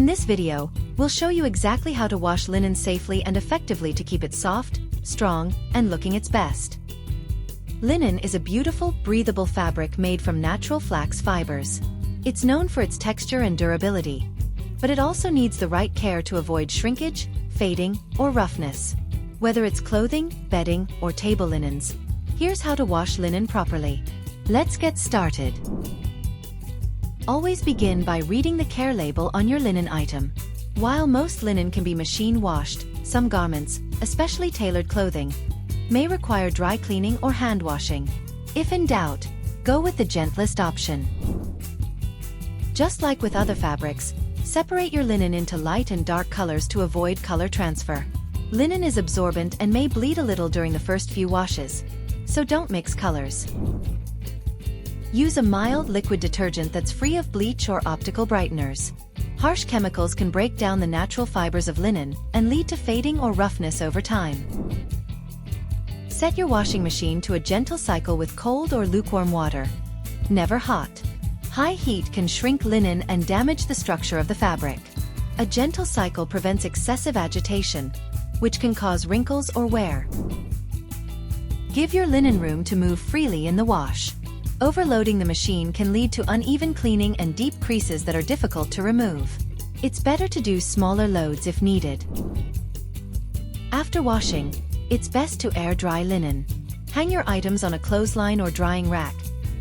this video, we'll show you exactly how to wash linen safely and effectively to keep it soft, strong, and looking its best. Linen is a beautiful, breathable fabric made from natural flax fibers. It's known for its texture and durability, but it also needs the right care to avoid shrinkage, fading, or roughness. Whether it's clothing, bedding, or table linens, here's how to wash linen properly. Let's get started. Always begin by reading the care label on your linen item. While most linen can be machine washed, some garments, especially tailored clothing, may require dry cleaning or hand washing. If in doubt, go with the gentlest option. Just like with other fabrics, separate your linen into light and dark colors to avoid color transfer. Linen is absorbent and may bleed a little during the first few washes, so don't mix colors. Use a mild liquid detergent that's free of bleach or optical brighteners. Harsh chemicals can break down the natural fibers of linen and lead to fading or roughness over time. Set your washing machine to a gentle cycle with cold or lukewarm water. Never hot. High heat can shrink linen and damage the structure of the fabric. A gentle cycle prevents excessive agitation, which can cause wrinkles or wear. Give your linen room to move freely in the wash. Overloading the machine can lead to uneven cleaning and deep creases that are difficult to remove. It's better to do smaller loads if needed. After washing, it's best to air dry linen. Hang your items on a clothesline or drying rack,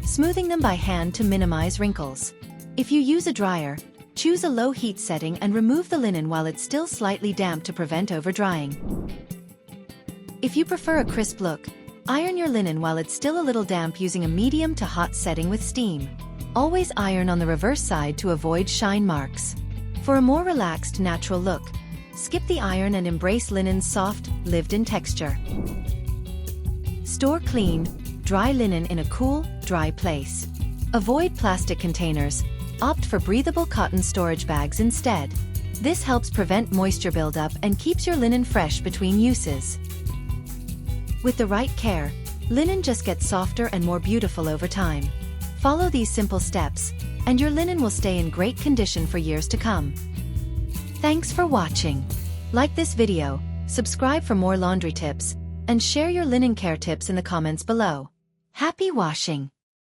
smoothing them by hand to minimize wrinkles. If you use a dryer, choose a low heat setting and remove the linen while it's still slightly damp to prevent overdrying. If you prefer a crisp look, iron your linen while it's still a little damp using a medium to hot setting with steam. Always iron on the reverse side to avoid shine marks. For a more relaxed, natural look, skip the iron and embrace linen's soft, lived-in texture. Store clean, dry linen in a cool, dry place. Avoid plastic containers. Opt for breathable cotton storage bags instead. This helps prevent moisture buildup and keeps your linen fresh between uses. With the right care, linen just gets softer and more beautiful over time. Follow these simple steps, and your linen will stay in great condition for years to come. Thanks for watching. Like this video, subscribe for more laundry tips, and share your linen care tips in the comments below. Happy washing!